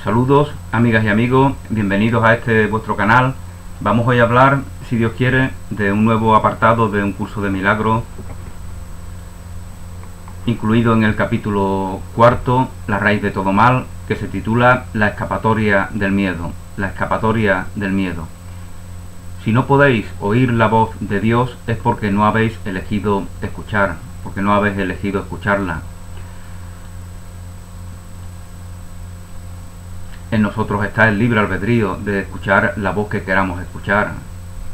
Saludos amigas y amigos, bienvenidos a este vuestro canal. Vamos hoy a hablar, si Dios quiere, de un nuevo apartado de un curso de milagros, incluido en el capítulo cuarto, La raíz de todo mal, que se titula La escapatoria del miedo. La escapatoria del miedo. Si no podéis oír la voz de Dios es porque no habéis elegido escuchar, porque no habéis elegido escucharla. En nosotros está el libre albedrío de escuchar la voz que queramos escuchar,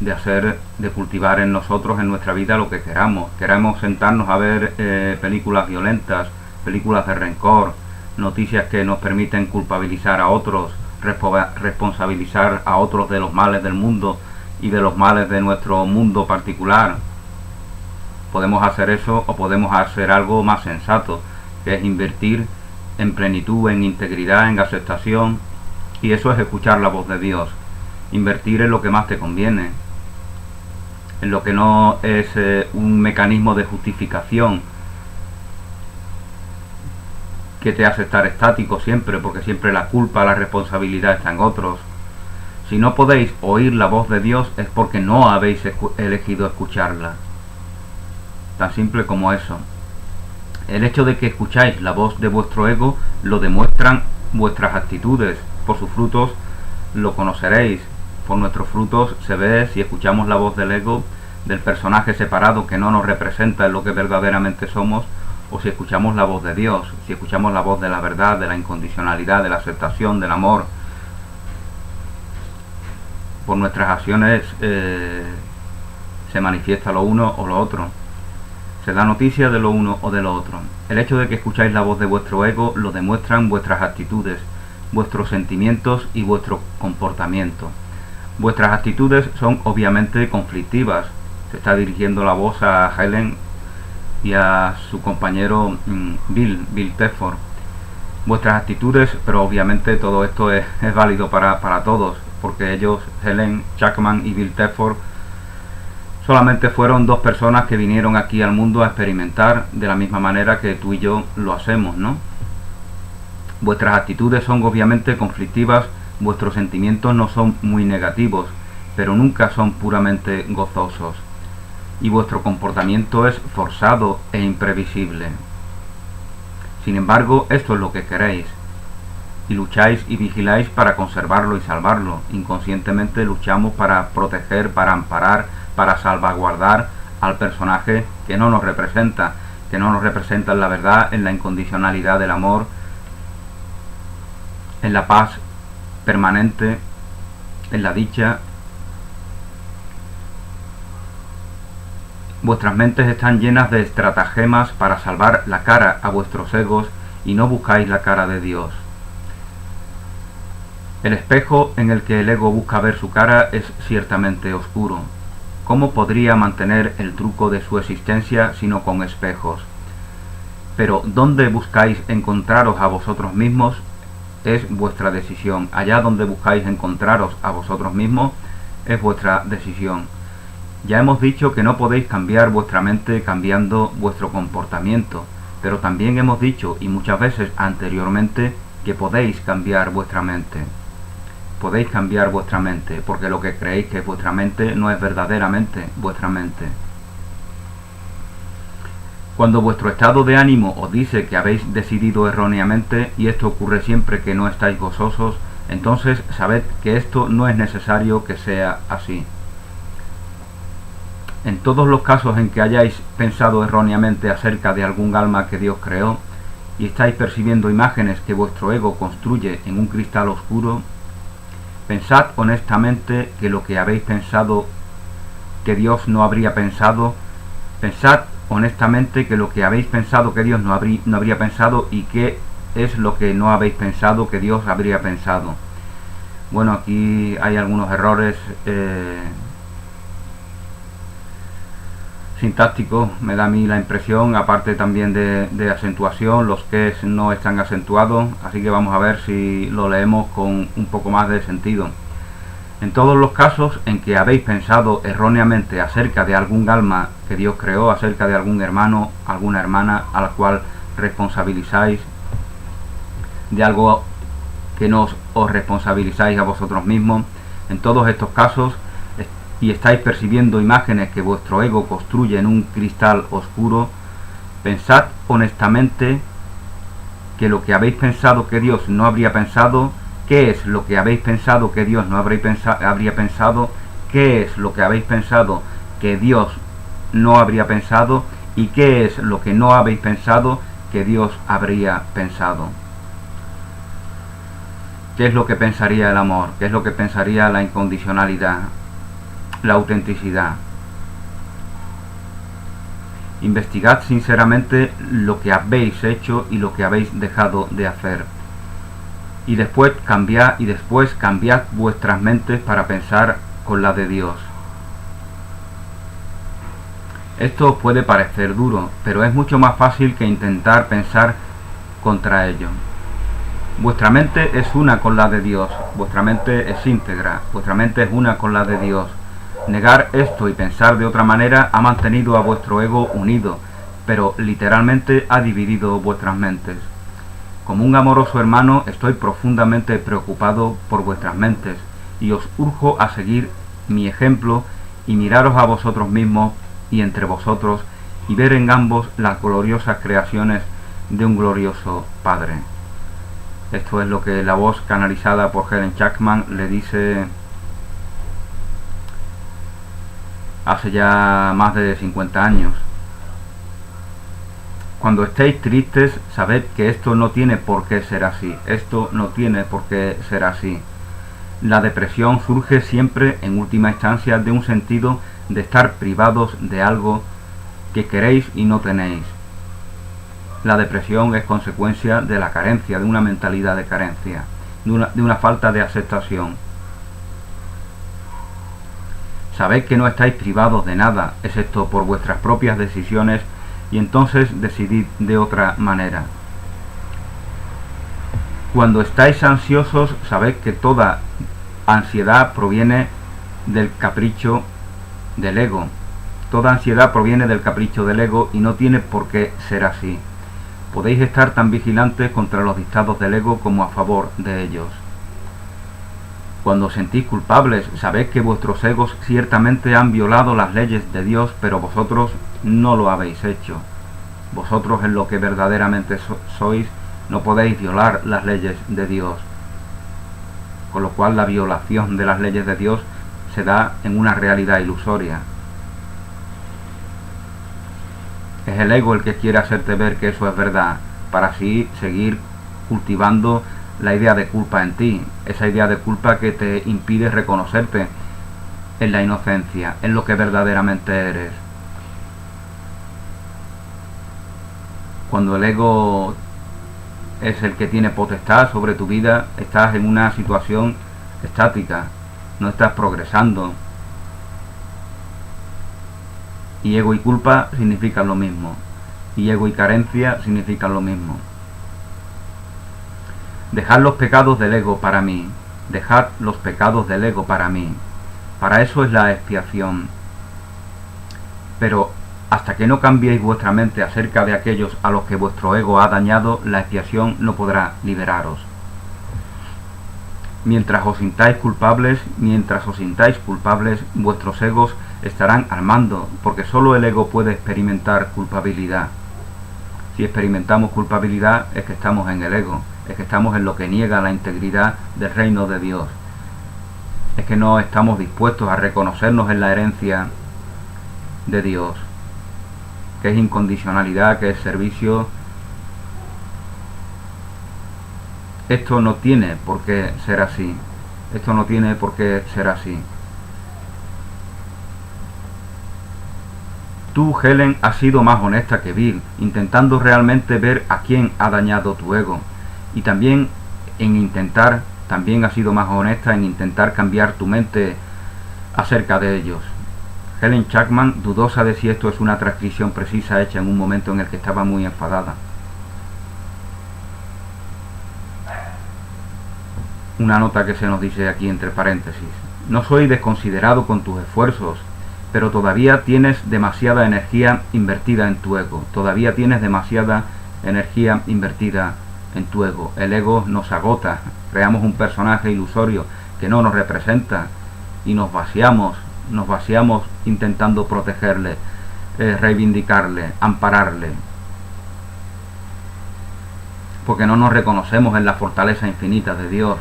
de cultivar en nosotros, en nuestra vida, lo que queramos. Queremos sentarnos a ver películas violentas, películas de rencor, noticias que nos permiten culpabilizar a otros, responsabilizar a otros de los males del mundo y de los males de nuestro mundo particular. Podemos hacer eso o podemos hacer algo más sensato, que es invertir en plenitud, en integridad, en aceptación, y eso es escuchar la voz de Dios. Invertir en lo que más te conviene, en lo que no es un mecanismo de justificación que te hace estar estático siempre, porque siempre la culpa, la responsabilidad está en otros. Si no podéis oír la voz de Dios es porque no habéis elegido escucharla. Tan simple como eso. El hecho de que escucháis la voz de vuestro ego lo demuestran vuestras actitudes. Por sus frutos lo conoceréis. Por nuestros frutos se ve si escuchamos la voz del ego, del personaje separado que no nos representa en lo que verdaderamente somos, o si escuchamos la voz de Dios, si escuchamos la voz de la verdad, de la incondicionalidad, de la aceptación, del amor. Por nuestras acciones se manifiesta lo uno o lo otro. Se da noticia de lo uno o de lo otro. El hecho de que escucháis la voz de vuestro ego lo demuestran vuestras actitudes, vuestros sentimientos y vuestro comportamiento. Vuestras actitudes son obviamente conflictivas. Se está dirigiendo la voz a Helen y a su compañero Bill Tedford. Vuestras actitudes, pero obviamente todo esto es válido para todos, porque ellos, Helen Jackman y Bill Tedford, solamente fueron dos personas que vinieron aquí al mundo a experimentar de la misma manera que tú y yo lo hacemos, ¿no? Vuestras actitudes son obviamente conflictivas, vuestros sentimientos no son muy negativos, pero nunca son puramente gozosos. Y vuestro comportamiento es forzado e imprevisible. Sin embargo, esto es lo que queréis. Y lucháis y vigiláis para conservarlo y salvarlo. Inconscientemente luchamos para proteger, para amparar, para salvaguardar al personaje que no nos representa en la verdad, en la incondicionalidad del amor, en la paz permanente, en la dicha. Vuestras mentes están llenas de estratagemas para salvar la cara a vuestros egos y no buscáis la cara de Dios. El espejo en el que el ego busca ver su cara es ciertamente oscuro. ¿Cómo podría mantener el truco de su existencia sino con espejos? Pero ¿dónde buscáis encontraros a vosotros mismos? Es vuestra decisión. Allá donde buscáis encontraros a vosotros mismos es vuestra decisión. Ya hemos dicho que no podéis cambiar vuestra mente cambiando vuestro comportamiento, pero también hemos dicho, y muchas veces anteriormente, que podéis cambiar vuestra mente. Podéis cambiar vuestra mente, porque lo que creéis que es vuestra mente no es verdaderamente vuestra mente. Cuando vuestro estado de ánimo os dice que habéis decidido erróneamente, y esto ocurre siempre que no estáis gozosos, entonces sabed que esto no es necesario que sea así. En todos los casos en que hayáis pensado erróneamente acerca de algún alma que Dios creó, y estáis percibiendo imágenes que vuestro ego construye en un cristal oscuro, pensad honestamente que lo que habéis pensado que Dios no habría pensado, pensad honestamente que lo que habéis pensado que Dios no habría pensado y qué es lo que no habéis pensado que Dios habría pensado. Bueno, aquí hay algunos errores sintácticos, me da a mí la impresión, aparte también de acentuación, los que no están acentuados, así que vamos a ver si lo leemos con un poco más de sentido. En todos los casos en que habéis pensado erróneamente acerca de algún alma que Dios creó, acerca de algún hermano, alguna hermana a la cual responsabilizáis de algo que no os responsabilizáis a vosotros mismos en todos estos casos y estáis percibiendo imágenes que vuestro ego construye en un cristal oscuro, pensad honestamente que lo que habéis pensado que Dios no habría pensado, ¿qué es lo que habéis pensado que Dios no habría pensado? ¿Qué es lo que habéis pensado que Dios no habría pensado? ¿Y qué es lo que no habéis pensado que Dios habría pensado? ¿Qué es lo que pensaría el amor? ¿Qué es lo que pensaría la incondicionalidad? La autenticidad. Investigad sinceramente lo que habéis hecho y lo que habéis dejado de hacer. Y después cambiad vuestras mentes para pensar con la de Dios. Esto os puede parecer duro, pero es mucho más fácil que intentar pensar contra ello. Vuestra mente es una con la de Dios, vuestra mente es íntegra, vuestra mente es una con la de Dios. Negar esto y pensar de otra manera ha mantenido a vuestro ego unido, pero literalmente ha dividido vuestras mentes. Como un amoroso hermano estoy profundamente preocupado por vuestras mentes y os urjo a seguir mi ejemplo y miraros a vosotros mismos y entre vosotros y ver en ambos las gloriosas creaciones de un glorioso Padre. Esto es lo que la voz canalizada por Helen Jackman le dice hace ya más de 50 años. Cuando estéis tristes, sabed que esto no tiene por qué ser así. Esto no tiene por qué ser así. La depresión surge siempre, en última instancia, de un sentido de estar privados de algo que queréis y no tenéis. La depresión es consecuencia de la carencia, de una mentalidad de carencia, de una falta de aceptación. Sabed que no estáis privados de nada, excepto por vuestras propias decisiones, y entonces decidid de otra manera. Cuando estáis ansiosos, sabed que toda ansiedad proviene del capricho del ego. Toda ansiedad proviene del capricho del ego y no tiene por qué ser así. Podéis estar tan vigilantes contra los dictados del ego como a favor de ellos. Cuando os sentís culpables, sabed que vuestros egos ciertamente han violado las leyes de Dios, pero vosotros no lo habéis hecho. Vosotros, en lo que verdaderamente sois, no podéis violar las leyes de Dios. Con lo cual la violación de las leyes de Dios se da en una realidad ilusoria. Es el ego el que quiere hacerte ver que eso es verdad, para así seguir cultivando la idea de culpa en ti, esa idea de culpa que te impide reconocerte en la inocencia, en lo que verdaderamente eres. Cuando el ego es el que tiene potestad sobre tu vida, estás en una situación estática, no estás progresando. Y ego y culpa significan lo mismo, y ego y carencia significan lo mismo. Dejad los pecados del ego para mí, dejad los pecados del ego para mí. Para eso es la expiación. Pero hasta que no cambiéis vuestra mente acerca de aquellos a los que vuestro ego ha dañado, la expiación no podrá liberaros. Mientras os sintáis culpables, vuestros egos estarán armando, porque solo el ego puede experimentar culpabilidad. Si experimentamos culpabilidad es que estamos en el ego, es que estamos en lo que niega la integridad del reino de Dios. Es que no estamos dispuestos a reconocernos en la herencia de Dios, que es incondicionalidad, que es servicio. Esto no tiene por qué ser así. Esto no tiene por qué ser así. Tú, Helen, has sido más honesta que Bill, intentando realmente ver a quién ha dañado tu ego. Y también has sido más honesta en intentar cambiar tu mente acerca de ellos. Helen Jackman, dudosa de si esto es una transcripción precisa hecha en un momento en el que estaba muy enfadada. Una nota que se nos dice aquí entre paréntesis. No soy desconsiderado con tus esfuerzos, pero todavía tienes demasiada energía invertida en tu ego. Todavía tienes demasiada energía invertida en tu ego. El ego nos agota, creamos un personaje ilusorio que no nos representa y nos vaciamos intentando protegerle, reivindicarle, ampararle, porque no nos reconocemos en la fortaleza infinita de Dios,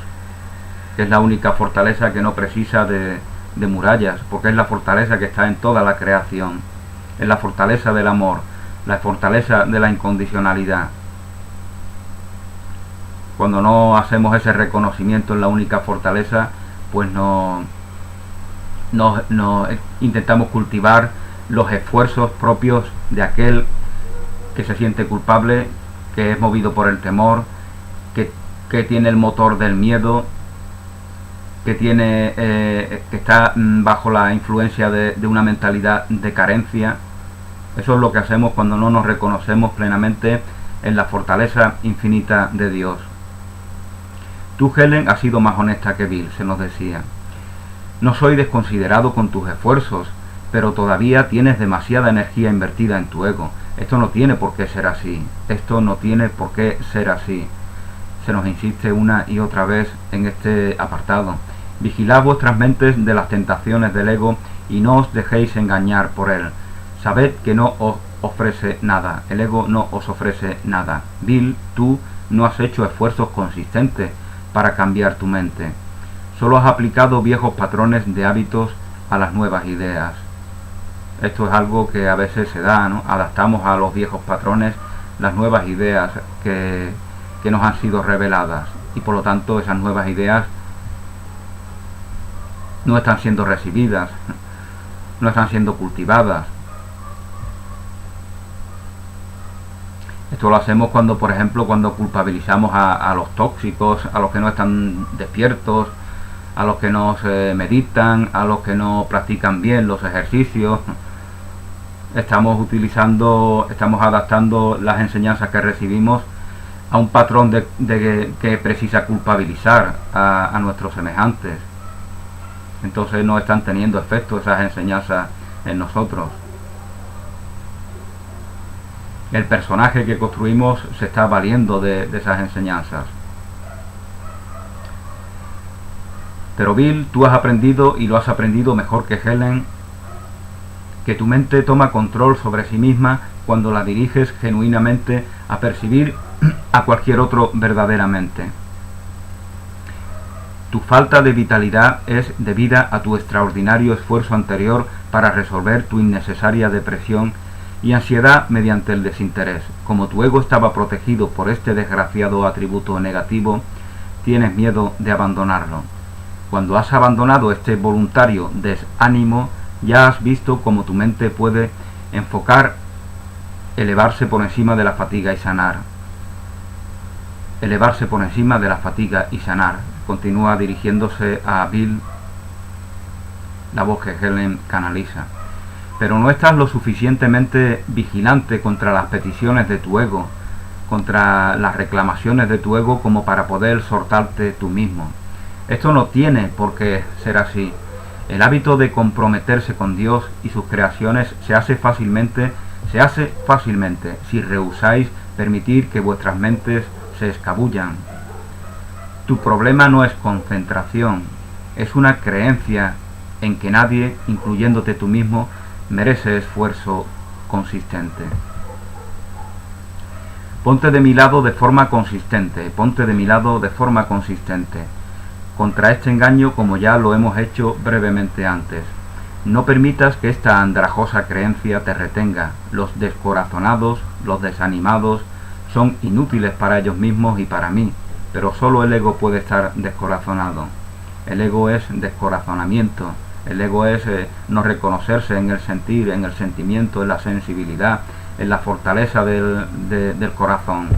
que es la única fortaleza que no precisa de murallas, porque es la fortaleza que está en toda la creación, es la fortaleza del amor, la fortaleza de la incondicionalidad. Cuando no hacemos ese reconocimiento en la única fortaleza, pues no intentamos cultivar los esfuerzos propios de aquel que se siente culpable, que es movido por el temor, que tiene el motor del miedo, que está bajo la influencia de una mentalidad de carencia. Eso es lo que hacemos cuando no nos reconocemos plenamente en la fortaleza infinita de Dios. Tú, Helen, has sido más honesta que Bill, se nos decía. No soy desconsiderado con tus esfuerzos, pero todavía tienes demasiada energía invertida en tu ego. Esto no tiene por qué ser así. Esto no tiene por qué ser así. Se nos insiste una y otra vez en este apartado. Vigilad vuestras mentes de las tentaciones del ego y no os dejéis engañar por él. Sabed que no os ofrece nada. El ego no os ofrece nada. Bill, tú no has hecho esfuerzos consistentes para cambiar tu mente. Solo has aplicado viejos patrones de hábitos a las nuevas ideas. Esto es algo que a veces se da, ¿no? Adaptamos a los viejos patrones las nuevas ideas que nos han sido reveladas, y por lo tanto esas nuevas ideas no están siendo recibidas, no están siendo cultivadas. Esto lo hacemos cuando, por ejemplo, cuando culpabilizamos a los tóxicos, a los que no están despiertos, a los que no meditan, a los que no practican bien los ejercicios. Estamos adaptando las enseñanzas que recibimos a un patrón que precisa culpabilizar a nuestros semejantes. Entonces no están teniendo efecto esas enseñanzas en nosotros. El personaje que construimos se está valiendo de esas enseñanzas. Pero Bill, tú has aprendido, y lo has aprendido mejor que Helen, que tu mente toma control sobre sí misma cuando la diriges genuinamente a percibir a cualquier otro verdaderamente. Tu falta de vitalidad es debida a tu extraordinario esfuerzo anterior para resolver tu innecesaria depresión y ansiedad mediante el desinterés. Como tu ego estaba protegido por este desgraciado atributo negativo, tienes miedo de abandonarlo. Cuando has abandonado este voluntario desánimo, ya has visto cómo tu mente puede enfocar, elevarse por encima de la fatiga y sanar. Elevarse por encima de la fatiga y sanar. Continúa dirigiéndose a Bill, la voz que Helen canaliza. Pero no estás lo suficientemente vigilante contra las peticiones de tu ego, contra las reclamaciones de tu ego, como para poder soltarte tú mismo. Esto no tiene por qué ser así. El hábito de comprometerse con Dios y sus creaciones se hace fácilmente si rehusáis permitir que vuestras mentes se escabullan. Tu problema no es concentración, es una creencia en que nadie, incluyéndote tú mismo, merece esfuerzo consistente. Ponte de mi lado de forma consistente, contra este engaño, como ya lo hemos hecho brevemente antes. No permitas que esta andrajosa creencia te retenga. Los descorazonados, los desanimados, son inútiles para ellos mismos y para mí, pero solo el ego puede estar descorazonado. El ego es descorazonamiento. El ego es no reconocerse en el sentir, en el sentimiento, en la sensibilidad, en la fortaleza del corazón.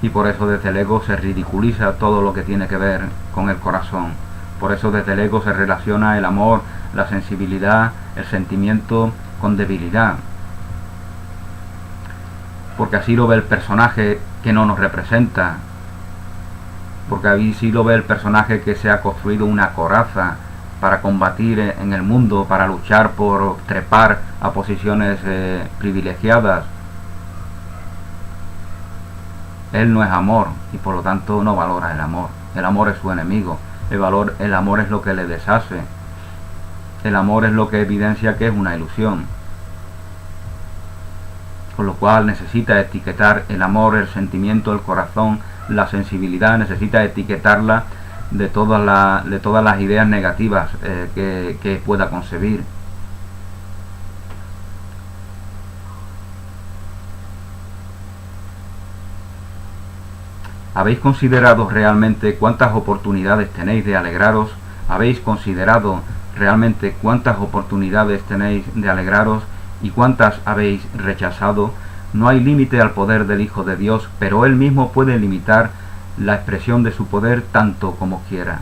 Y por eso desde el ego se ridiculiza todo lo que tiene que ver con el corazón. Por eso desde el ego se relaciona el amor, la sensibilidad, el sentimiento con debilidad. Porque así lo ve el personaje que no nos representa. Porque así lo ve el personaje que se ha construido una coraza para combatir en el mundo, para luchar por trepar a posiciones privilegiadas. Él no es amor y por lo tanto no valora el amor. El amor es su enemigo. El amor es lo que le deshace. El amor es lo que evidencia que es una ilusión. Con lo cual necesita etiquetar el amor, el sentimiento, el corazón, la sensibilidad, necesita etiquetarla de todas las ideas negativas que pueda concebir. ¿Habéis considerado realmente cuántas oportunidades tenéis de alegraros? ¿Habéis considerado realmente cuántas oportunidades tenéis de alegraros y cuántas habéis rechazado? No hay límite al poder del Hijo de Dios, pero Él mismo puede limitar la expresión de su poder tanto como quiera.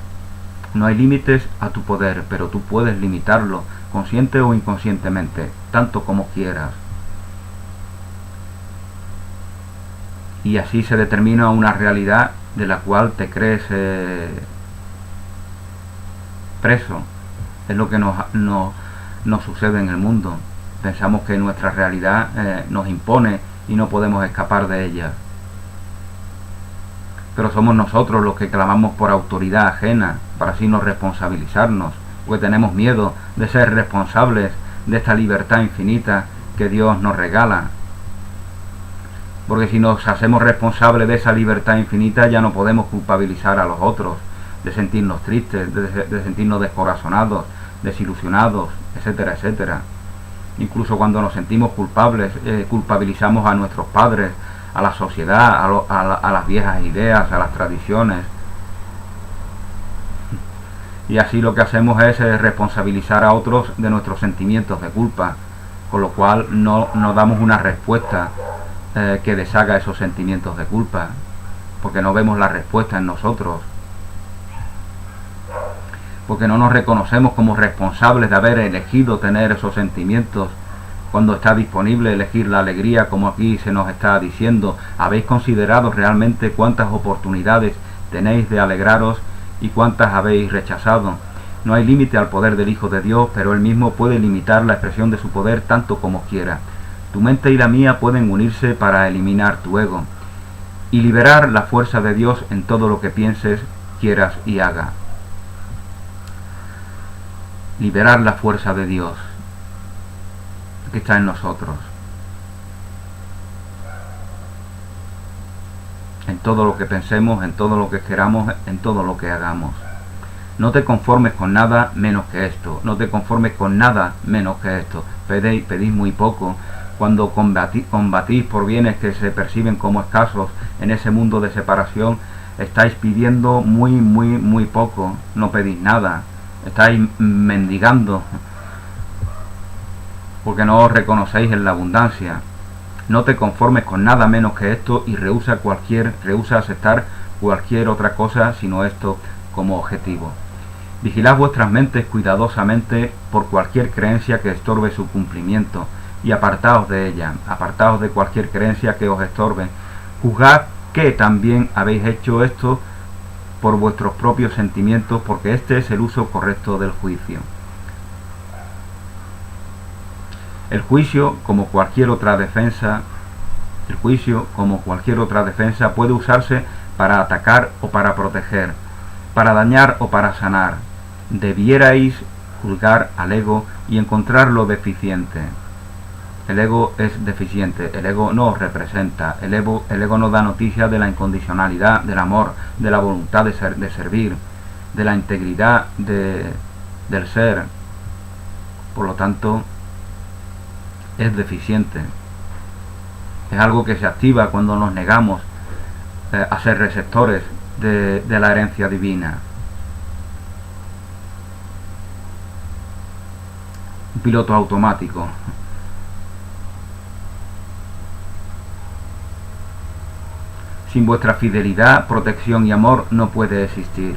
No hay límites a tu poder, pero tú puedes limitarlo, consciente o inconscientemente, tanto como quieras. Y así se determina una realidad de la cual te crees preso. Es lo que nos sucede en el mundo. Pensamos que nuestra realidad nos impone y no podemos escapar de ella. Pero somos nosotros los que clamamos por autoridad ajena para así no responsabilizarnos, porque tenemos miedo de ser responsables de esta libertad infinita que Dios nos regala. Porque si nos hacemos responsables de esa libertad infinita ya no podemos culpabilizar a los otros, de sentirnos tristes, de sentirnos descorazonados, desilusionados, etcétera, etcétera. Incluso cuando nos sentimos culpables, culpabilizamos a nuestros padres, a la sociedad, a las viejas ideas, a las tradiciones. Y así lo que hacemos es responsabilizar a otros de nuestros sentimientos de culpa, con lo cual no damos una respuesta que deshaga esos sentimientos de culpa, porque no vemos la respuesta en nosotros, porque no nos reconocemos como responsables de haber elegido tener esos sentimientos cuando está disponible elegir la alegría, como aquí se nos está diciendo. ¿Habéis considerado realmente cuántas oportunidades tenéis de alegraros y cuántas habéis rechazado? No hay límite al poder del Hijo de Dios, pero Él mismo puede limitar la expresión de su poder tanto como quiera. Tu mente y la mía pueden unirse para eliminar tu ego y liberar la fuerza de Dios en todo lo que pienses, quieras y hagas. Liberar la fuerza de Dios que está en nosotros, en todo lo que pensemos, en todo lo que queramos, en todo lo que hagamos. No te conformes con nada menos que esto, no te conformes con nada menos que esto. Pedís muy poco. Cuando combatís por bienes que se perciben como escasos en ese mundo de separación, estáis pidiendo muy poco, no pedís nada, estáis mendigando, porque no os reconocéis en la abundancia. No te conformes con nada menos que esto y rehúsa aceptar cualquier otra cosa sino esto como objetivo. Vigilad vuestras mentes cuidadosamente por cualquier creencia que estorbe su cumplimiento y apartaos de ella, apartaos de cualquier creencia que os estorbe. Juzgad que también habéis hecho esto por vuestros propios sentimientos, porque este es el uso correcto del juicio. El juicio, como cualquier otra defensa, puede usarse para atacar o para proteger, para dañar o para sanar. Debierais juzgar al ego y encontrar lo deficiente. El ego es deficiente, el ego no os representa, el ego no da noticia de la incondicionalidad, del amor, de la voluntad de servir, de la integridad del ser. Por lo tanto, es deficiente. Es algo que se activa cuando nos negamos a ser receptores de la herencia divina. Un piloto automático. Sin vuestra fidelidad, protección y amor no puede existir.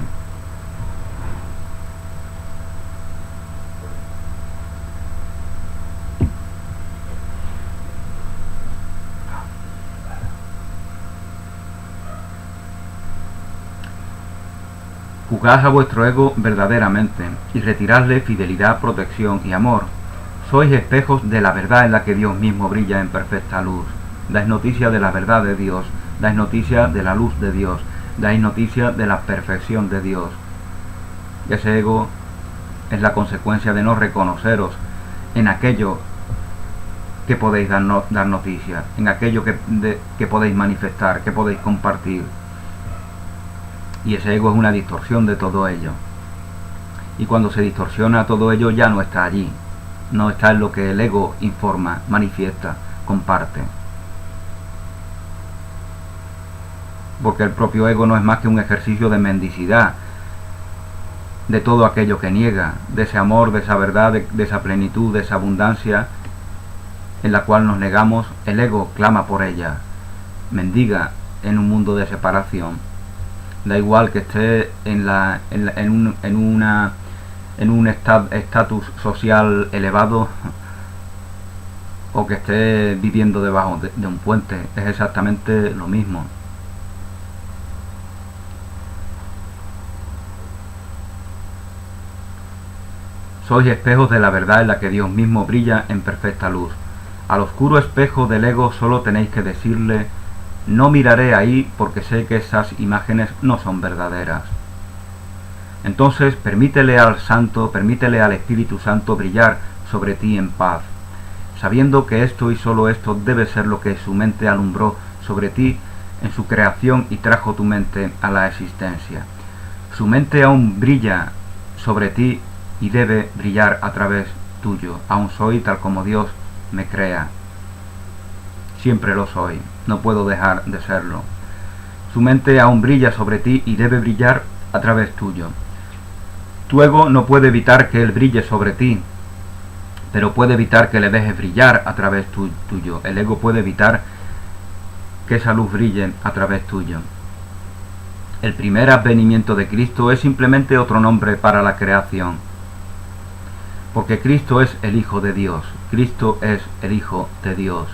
Juzgad a vuestro ego verdaderamente y retiradle fidelidad, protección y amor. Sois espejos de la verdad en la que Dios mismo brilla en perfecta luz. Dais noticia de la verdad de Dios dais noticia de la luz de Dios, dais noticia de la perfección de Dios. Y ese ego es la consecuencia de no reconoceros en aquello que podéis dar noticia, en aquello que podéis manifestar, que podéis compartir. Y ese ego es una distorsión de todo ello. Y cuando se distorsiona todo ello ya no está allí, no está en lo que el ego informa, manifiesta, comparte. Porque el propio ego no es más que un ejercicio de mendicidad, de todo aquello que niega, de ese amor, de esa verdad, de esa plenitud, de esa abundancia en la cual nos negamos. El ego clama por ella, mendiga en un mundo de separación. Da igual que esté en un estatus social elevado o que esté viviendo debajo de un puente, es exactamente lo mismo. Sois espejos de la verdad en la que Dios mismo brilla en perfecta luz. Al oscuro espejo del ego solo tenéis que decirle: no miraré ahí porque sé que esas imágenes no son verdaderas. Entonces permítele al Santo, permítele al Espíritu Santo brillar sobre ti en paz, sabiendo que esto y solo esto debe ser lo que su mente alumbró sobre ti en su creación y trajo tu mente a la existencia. Su mente aún brilla sobre ti y debe brillar a través tuyo. Aún soy tal como Dios me crea. Siempre lo soy, no puedo dejar de serlo. Su mente aún brilla sobre ti y debe brillar a través tuyo. Tu ego no puede evitar que él brille sobre ti, pero puede evitar que le dejes brillar a través tuyo. El ego puede evitar que esa luz brille a través tuyo. El primer advenimiento de Cristo es simplemente otro nombre para la creación, porque Cristo es el Hijo de Dios. Cristo es el Hijo de Dios.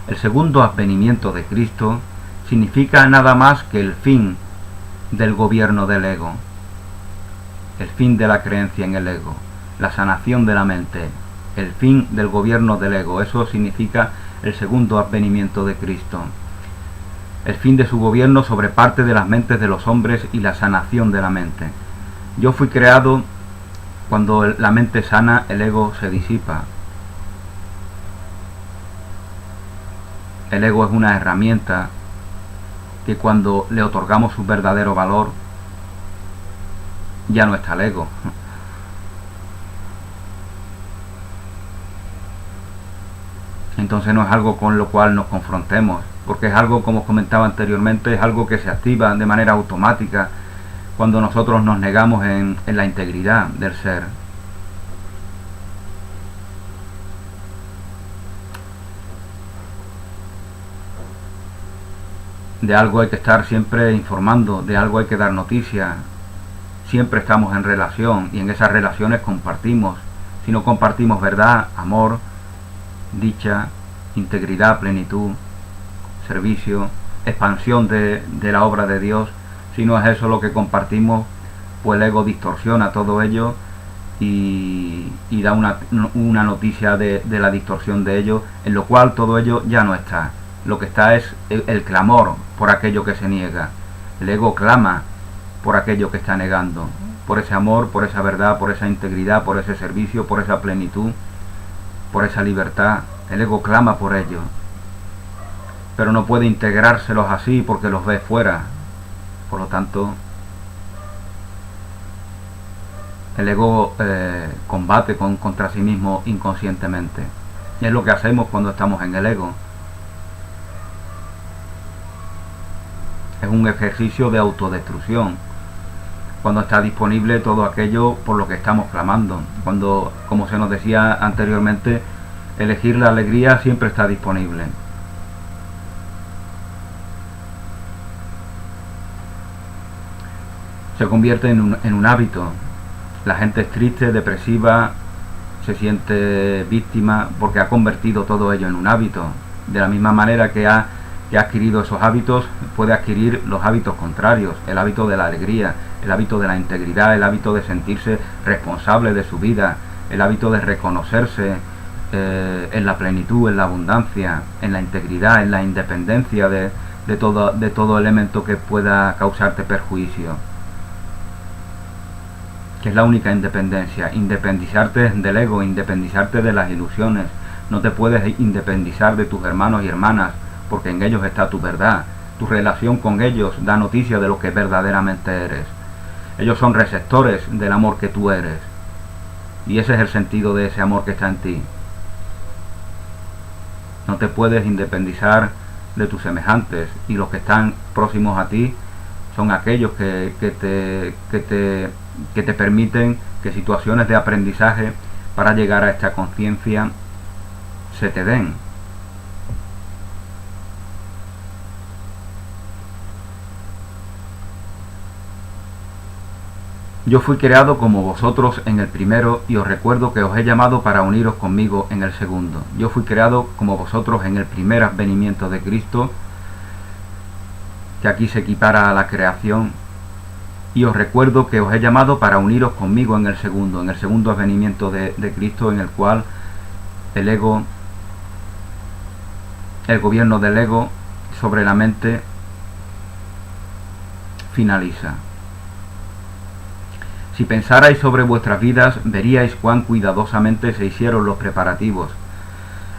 El segundo advenimiento de Cristo significa nada más que el fin del gobierno del ego, el fin de la creencia en el ego, la sanación de la mente, el fin del gobierno del ego. Eso significa el segundo advenimiento de Cristo. El fin de su gobierno sobre parte de las mentes de los hombres y la sanación de la mente. Yo fui creado. Cuando la mente sana, el ego se disipa. El ego es una herramienta que cuando le otorgamos su verdadero valor, ya no está el ego. Entonces no es algo con lo cual nos confrontemos, porque es algo, como os comentaba anteriormente, es algo que se activa de manera automática cuando nosotros nos negamos en la integridad del ser. De algo hay que estar siempre informando, de algo hay que dar noticia. Siempre estamos en relación y en esas relaciones compartimos. Si no compartimos verdad, amor, dicha, integridad, plenitud, servicio, expansión de la obra de Dios, si no es eso lo que compartimos, pues el ego distorsiona todo ello y da una noticia de la distorsión de ello, en lo cual todo ello ya no está. Lo que está es el clamor por aquello que se niega. El ego clama por aquello que está negando, por ese amor, por esa verdad, por esa integridad, por ese servicio, por esa plenitud, por esa libertad. El ego clama por ello, pero no puede integrárselos así porque los ve fuera. Por lo tanto, el ego combate contra sí mismo inconscientemente. Y es lo que hacemos cuando estamos en el ego. Es un ejercicio de autodestrucción. Cuando está disponible todo aquello por lo que estamos clamando. Cuando, como se nos decía anteriormente, elegir la alegría siempre está disponible. Se convierte en un hábito. La gente es triste, depresiva, se siente víctima porque ha convertido todo ello en un hábito. De la misma manera que ha adquirido esos hábitos, puede adquirir los hábitos contrarios, el hábito de la alegría, el hábito de la integridad, el hábito de sentirse responsable de su vida, el hábito de reconocerse en la plenitud, en la abundancia, en la integridad, en la independencia de de todo elemento que pueda causarte perjuicio, que es la única independencia, independizarte del ego, independizarte de las ilusiones. No te puedes independizar de tus hermanos y hermanas, porque en ellos está tu verdad. Tu relación con ellos da noticia de lo que verdaderamente eres. Ellos son receptores del amor que tú eres, y ese es el sentido de ese amor que está en ti. No te puedes independizar de tus semejantes, y los que están próximos a ti son aquellos que te permiten que situaciones de aprendizaje para llegar a esta conciencia se te den. Yo fui creado como vosotros en el primero, y os recuerdo que os he llamado para uniros conmigo en el segundo. Yo fui creado como vosotros en el primer advenimiento de Cristo, que aquí se equipara a la creación, y os recuerdo que os he llamado para uniros conmigo en el segundo advenimiento de Cristo, en el cual el ego, el gobierno del ego sobre la mente finaliza. Si pensarais sobre vuestras vidas, veríais cuán cuidadosamente se hicieron los preparativos.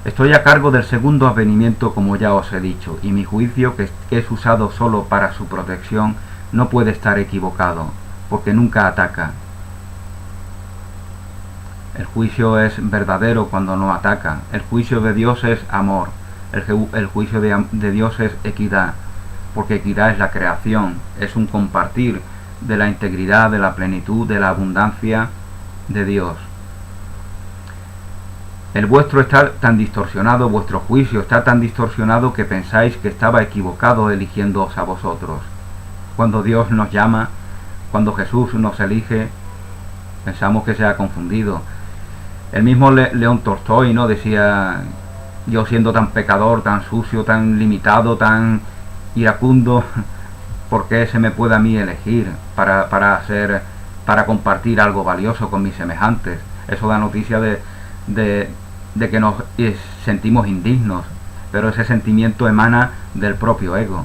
Estoy a cargo del segundo advenimiento, como ya os he dicho, y mi juicio, que es usado solo para su protección, no puede estar equivocado, porque nunca ataca. El juicio es verdadero cuando no ataca. El juicio de Dios es amor. El juicio de Dios es equidad, porque equidad es la creación, es un compartir de la integridad, de la plenitud, de la abundancia de Dios. El vuestro está tan distorsionado, vuestro juicio está tan distorsionado que pensáis que estaba equivocado eligiéndoos a vosotros. Cuando Dios nos llama, cuando Jesús nos elige, pensamos que se ha confundido. El mismo León Tolstói, ¿no?, decía: yo siendo tan pecador, tan sucio, tan limitado, tan iracundo, ¿por qué se me puede a mí elegir para compartir algo valioso con mis semejantes? Eso da noticia de que nos sentimos indignos, pero ese sentimiento emana del propio ego.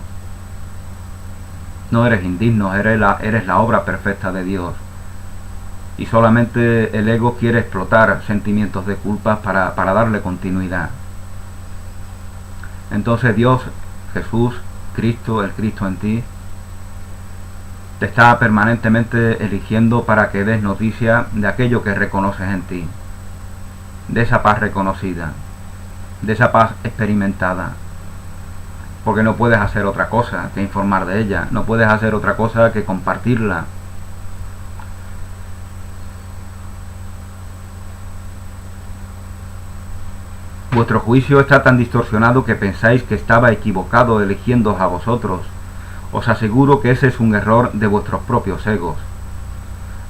No eres indigno, eres la obra perfecta de Dios. Y solamente el ego quiere explotar sentimientos de culpa para darle continuidad. Entonces Dios, Jesús, Cristo, el Cristo en ti, te está permanentemente eligiendo para que des noticia de aquello que reconoces en ti, de esa paz reconocida, de esa paz experimentada, porque no puedes hacer otra cosa que informar de ella, no puedes hacer otra cosa que compartirla. Vuestro juicio está tan distorsionado que pensáis que estaba equivocado eligiéndoos a vosotros. Os aseguro que ese es un error de vuestros propios egos.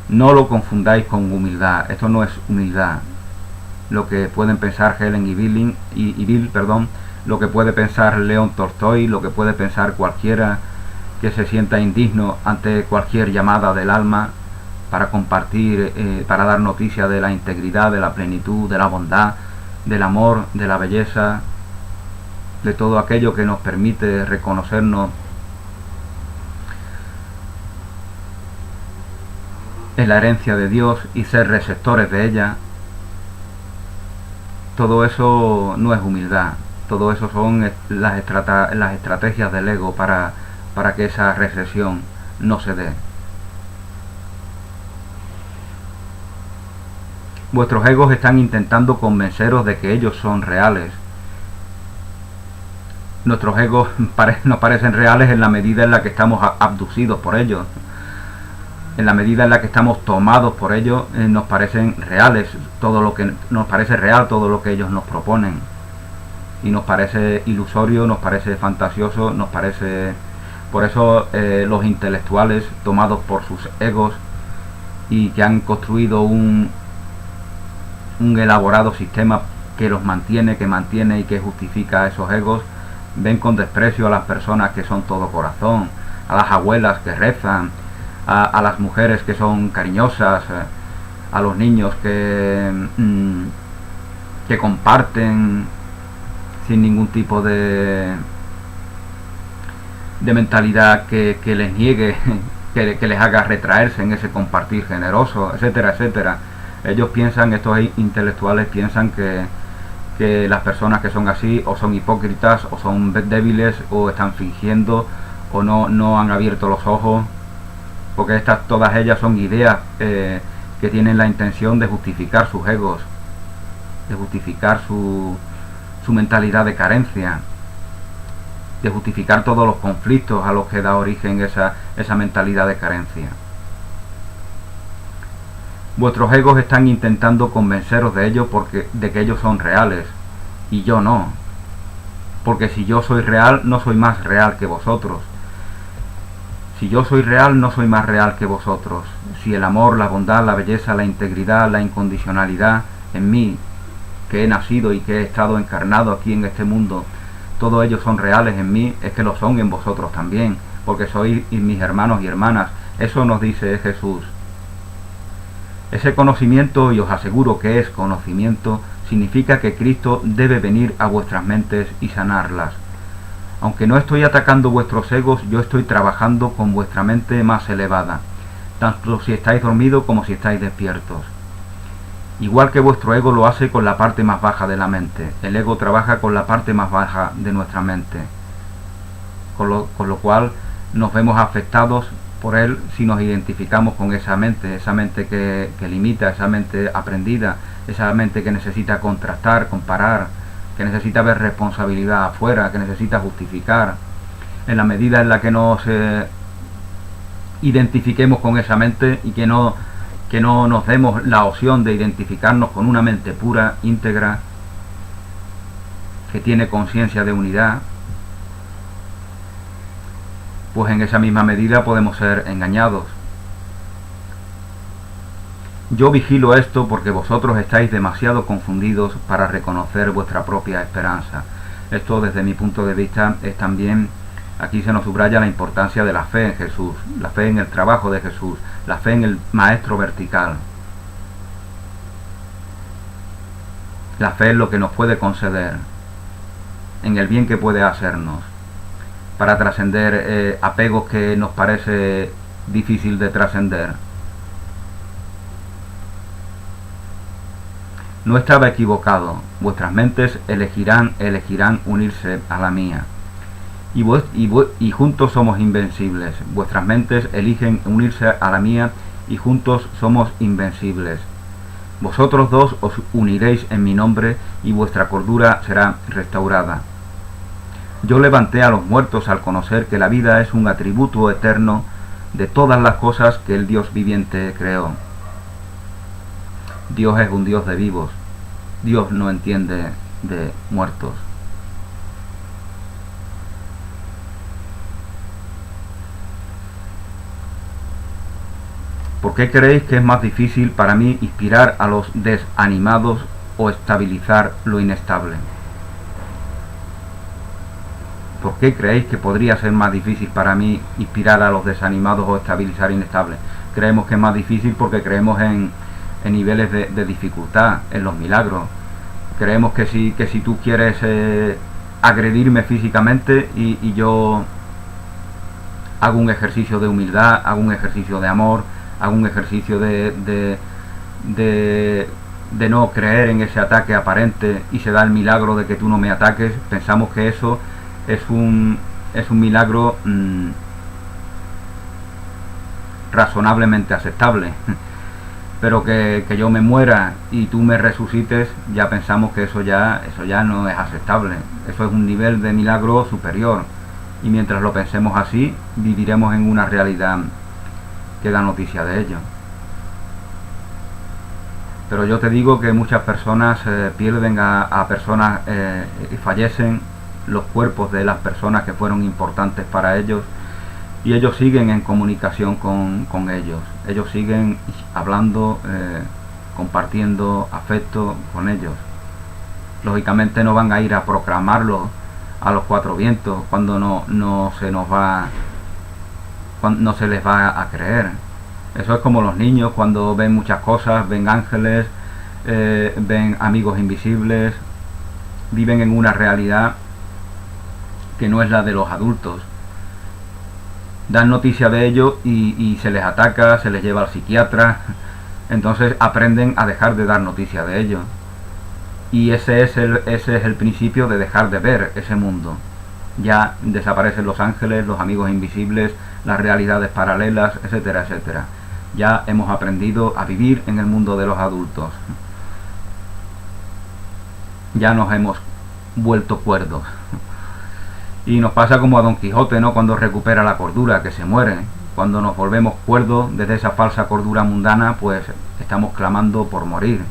No lo confundáis con humildad. Esto no es humildad. Lo que pueden pensar Helen y Bill, lo que puede pensar León Tolstói, lo que puede pensar cualquiera que se sienta indigno ante cualquier llamada del alma para compartir, para dar noticia de la integridad, de la plenitud, de la bondad, del amor, de la belleza, de todo aquello que nos permite reconocernos en la herencia de Dios y ser receptores de ella. Todo eso no es humildad, todo eso son las estrategias del ego para que esa recepción no se dé. Vuestros egos están intentando convenceros de que ellos son reales. Nuestros egos nos parecen reales en la medida en la que estamos abducidos por ellos. En la medida en la que estamos tomados por ellos, nos parecen reales todo lo que nos parece real, todo lo que ellos nos proponen. Y nos parece ilusorio, nos parece fantasioso, nos parece... Por eso los intelectuales tomados por sus egos y que han construido un elaborado sistema que los mantiene, y que justifica a esos egos, ven con desprecio a las personas que son todo corazón, a las abuelas que rezan, a las mujeres que son cariñosas, a los niños que comparten sin ningún tipo de de mentalidad que les niegue, que les haga retraerse en ese compartir generoso, etcétera, etcétera. Ellos piensan, estos intelectuales piensan que las personas que son así o son hipócritas o son débiles o están fingiendo o no han abierto los ojos, porque todas ellas son ideas que tienen la intención de justificar sus egos, de justificar su mentalidad de carencia, de justificar todos los conflictos a los que da origen esa mentalidad de carencia. Vuestros egos están intentando convenceros de ello de que ellos son reales, y yo no. Porque si yo soy real, no soy más real que vosotros. Si yo soy real, no soy más real que vosotros. Si el amor, la bondad, la belleza, la integridad, la incondicionalidad en mí, que he nacido y que he estado encarnado aquí en este mundo, todos ellos son reales en mí, es que lo son en vosotros también, porque sois mis hermanos y hermanas. Eso nos dice Jesús. Ese conocimiento, y os aseguro que es conocimiento, significa que Cristo debe venir a vuestras mentes y sanarlas. Aunque no estoy atacando vuestros egos, yo estoy trabajando con vuestra mente más elevada, tanto si estáis dormidos como si estáis despiertos. Igual que vuestro ego lo hace con la parte más baja de la mente, el ego trabaja con la parte más baja de nuestra mente, con lo cual nos vemos afectados por él si nos identificamos con esa mente que limita, esa mente aprendida, esa mente que necesita contrastar, comparar, que necesita ver responsabilidad afuera, que necesita justificar. En la medida en la que nos identifiquemos con esa mente y que no nos demos la opción de identificarnos con una mente pura, íntegra, que tiene conciencia de unidad, pues en esa misma medida podemos ser engañados. Yo vigilo esto porque vosotros estáis demasiado confundidos para reconocer vuestra propia esperanza. Esto, desde mi punto de vista, es también, aquí se nos subraya la importancia de la fe en Jesús, la fe en el trabajo de Jesús, la fe en el Maestro vertical. La fe en lo que nos puede conceder, en el bien que puede hacernos, para trascender apegos que nos parece difícil de trascender. No estaba equivocado, vuestras mentes elegirán unirse a la mía. Y juntos somos invencibles. Vuestras mentes eligen unirse a la mía y juntos somos invencibles. Vosotros dos os uniréis en mi nombre y vuestra cordura será restaurada. Yo levanté a los muertos al conocer que la vida es un atributo eterno de todas las cosas que el Dios viviente creó. Dios es un Dios de vivos. Dios no entiende de muertos. ¿Por qué creéis que es más difícil para mí inspirar a los desanimados o estabilizar lo inestable? ¿Por qué creéis que podría ser más difícil para mí inspirar a los desanimados o estabilizar inestable? Creemos que es más difícil porque creemos en niveles de dificultad, en los milagros. Creemos que si tú quieres agredirme físicamente y yo hago un ejercicio de humildad, hago un ejercicio de amor, hago un ejercicio de no creer en ese ataque aparente y se da el milagro de que tú no me ataques, pensamos que eso es un milagro razonablemente aceptable. Pero que yo me muera y tú me resucites, ya pensamos que eso ya no es aceptable. Eso es un nivel de milagro superior. Y mientras lo pensemos así, viviremos en una realidad que da noticia de ello. Pero yo te digo que muchas personas pierden a personas y fallecen los cuerpos de las personas que fueron importantes para ellos, y ellos siguen en comunicación con ellos. Ellos siguen hablando, compartiendo afecto con ellos. Lógicamente no van a ir a proclamarlo a los cuatro vientos cuando no se les va a creer. Eso es como los niños cuando ven muchas cosas, ven ángeles, ven amigos invisibles, viven en una realidad que no es la de los adultos. dan noticia de ello y se les ataca, se les lleva al psiquiatra. Entonces aprenden a dejar de dar noticia de ello. Y ese es el principio de dejar de ver ese mundo. Ya desaparecen los ángeles, los amigos invisibles, las realidades paralelas, etcétera, etcétera. Ya hemos aprendido a vivir en el mundo de los adultos. Ya nos hemos vuelto cuerdos. Y nos pasa como a Don Quijote, ¿no? Cuando recupera la cordura, que se muere. Cuando nos volvemos cuerdos desde esa falsa cordura mundana, pues estamos clamando por morir.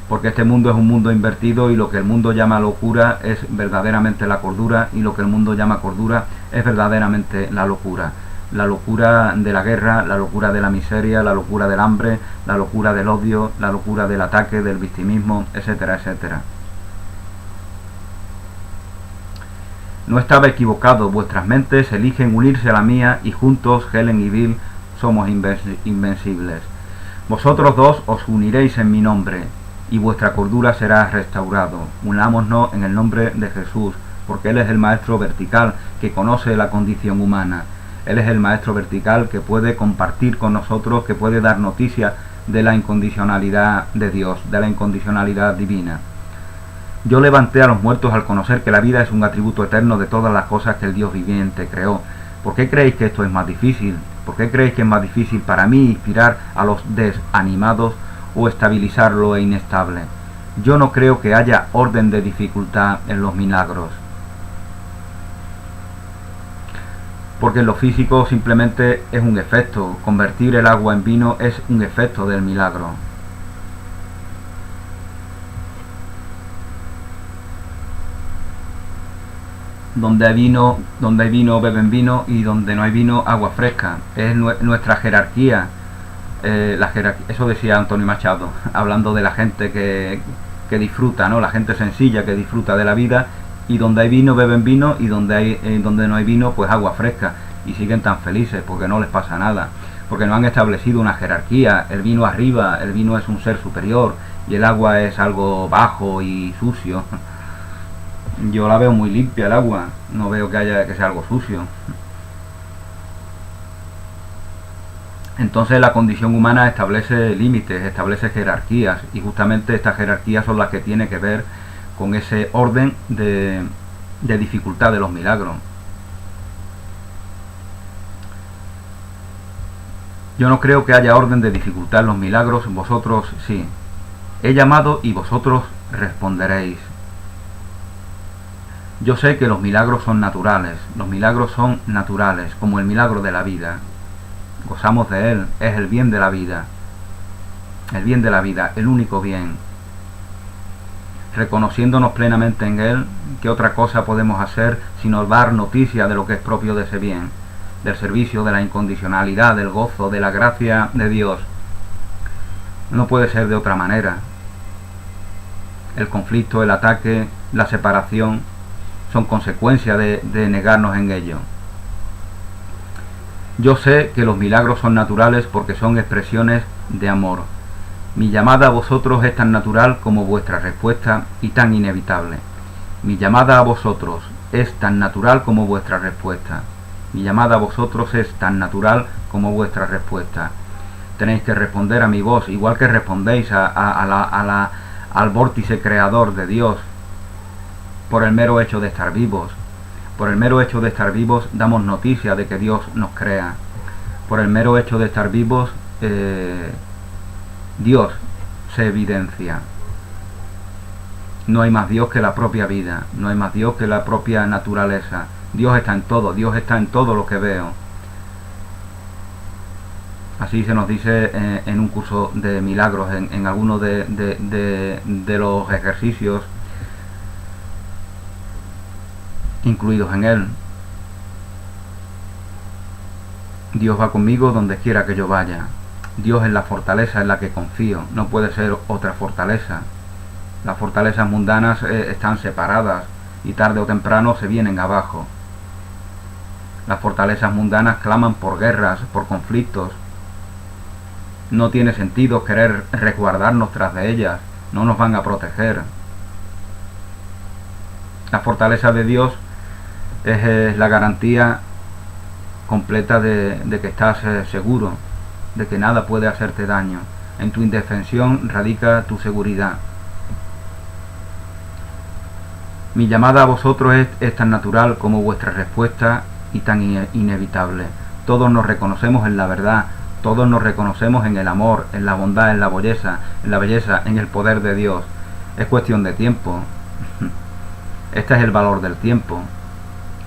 Porque este mundo es un mundo invertido y lo que el mundo llama locura es verdaderamente la cordura, y lo que el mundo llama cordura es verdaderamente la locura. La locura de la guerra, la locura de la miseria, la locura del hambre, la locura del odio, la locura del ataque, del victimismo, etcétera, etcétera. No estaba equivocado, vuestras mentes eligen unirse a la mía y juntos, Helen y Bill, somos invencibles. Vosotros dos os uniréis en mi nombre y vuestra cordura será restaurado. Unámonos en el nombre de Jesús, porque Él es el maestro vertical que conoce la condición humana. Él es el maestro vertical que puede compartir con nosotros, que puede dar noticia de la incondicionalidad de Dios, de la incondicionalidad divina. Yo levanté a los muertos al conocer que la vida es un atributo eterno de todas las cosas que el Dios viviente creó. ¿Por qué creéis que esto es más difícil? ¿Por qué creéis que es más difícil para mí inspirar a los desanimados o estabilizar lo inestable? Yo no creo que haya orden de dificultad en los milagros. Porque en lo físico simplemente es un efecto. Convertir el agua en vino es un efecto del milagro. Donde hay vino beben vino, y donde no hay vino agua fresca. Es nuestra jerarquía. Eso decía Antonio Machado, hablando de la gente que disfruta, ¿no? La gente sencilla que disfruta de la vida, y donde hay vino beben vino, y donde no hay vino pues agua fresca, y siguen tan felices porque no les pasa nada, porque no han establecido una jerarquía. El vino arriba, el vino es un ser superior y el agua es algo bajo y sucio. Yo la veo muy limpia el agua, no veo que sea algo sucio. Entonces la condición humana establece límites, establece jerarquías, y justamente estas jerarquías son las que tienen que ver con ese orden de dificultad de los milagros. Yo no creo que haya orden de dificultad en los milagros, vosotros sí. He llamado y vosotros responderéis. Yo sé que los milagros son naturales, como el milagro de la vida. Gozamos de él, es el bien de la vida, el único bien. Reconociéndonos plenamente en él, ¿qué otra cosa podemos hacer sino dar noticia de lo que es propio de ese bien, del servicio, de la incondicionalidad, del gozo, de la gracia de Dios? No puede ser de otra manera. El conflicto, el ataque, la separación son consecuencia de negarnos en ello. Yo sé que los milagros son naturales porque son expresiones de amor. Mi llamada a vosotros es tan natural como vuestra respuesta y tan inevitable. Mi llamada a vosotros es tan natural como vuestra respuesta. Mi llamada a vosotros es tan natural como vuestra respuesta. Tenéis que responder a mi voz, igual que respondéis al vórtice creador de Dios, por el mero hecho de estar vivos. Por el mero hecho de estar vivos damos noticia de que Dios nos crea. Por el mero hecho de estar vivos, Dios se evidencia. No hay más Dios que la propia vida, no hay más Dios que la propia naturaleza. Dios está en todo, Dios está en todo lo que veo. Así se nos dice en un curso de milagros, en alguno de los ejercicios incluidos en él. Dios va conmigo donde quiera que yo vaya. Dios es la fortaleza en la que confío, no puede ser otra fortaleza. Las fortalezas mundanas están separadas y tarde o temprano se vienen abajo. Las fortalezas mundanas claman por guerras, por conflictos. No tiene sentido querer resguardarnos tras de ellas, no nos van a proteger. La fortaleza de Dios es la garantía completa de que estás seguro, de que nada puede hacerte daño. En tu indefensión radica tu seguridad. Mi llamada a vosotros es tan natural como vuestra respuesta y tan inevitable. Todos nos reconocemos en la verdad, todos nos reconocemos en el amor, en la bondad, en la belleza, en el poder de Dios. Es cuestión de tiempo. Este es el valor del tiempo.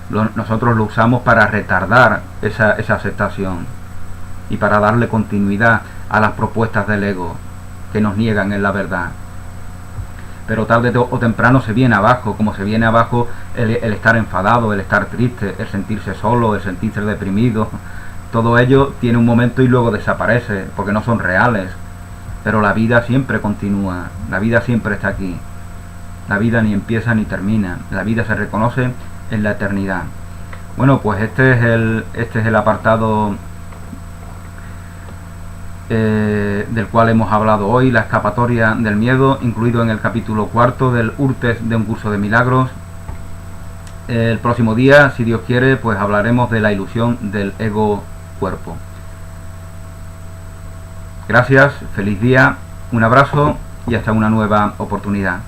Nosotros lo usamos para retardar esa aceptación y para darle continuidad a las propuestas del ego que nos niegan en la verdad. Pero tarde o temprano se viene abajo, como se viene abajo el estar enfadado, el estar triste, el sentirse solo, el sentirse deprimido. Todo ello tiene un momento y luego desaparece, porque no son reales. Pero la vida siempre continúa, la vida siempre está aquí. La vida ni empieza ni termina, la vida se reconoce en la eternidad. Bueno, pues este es el apartado del cual hemos hablado hoy, la escapatoria del miedo, incluido en el capítulo 4 del Urtes de un curso de milagros. El próximo día, si Dios quiere, pues hablaremos de la ilusión del ego-cuerpo. Gracias, feliz día, un abrazo y hasta una nueva oportunidad.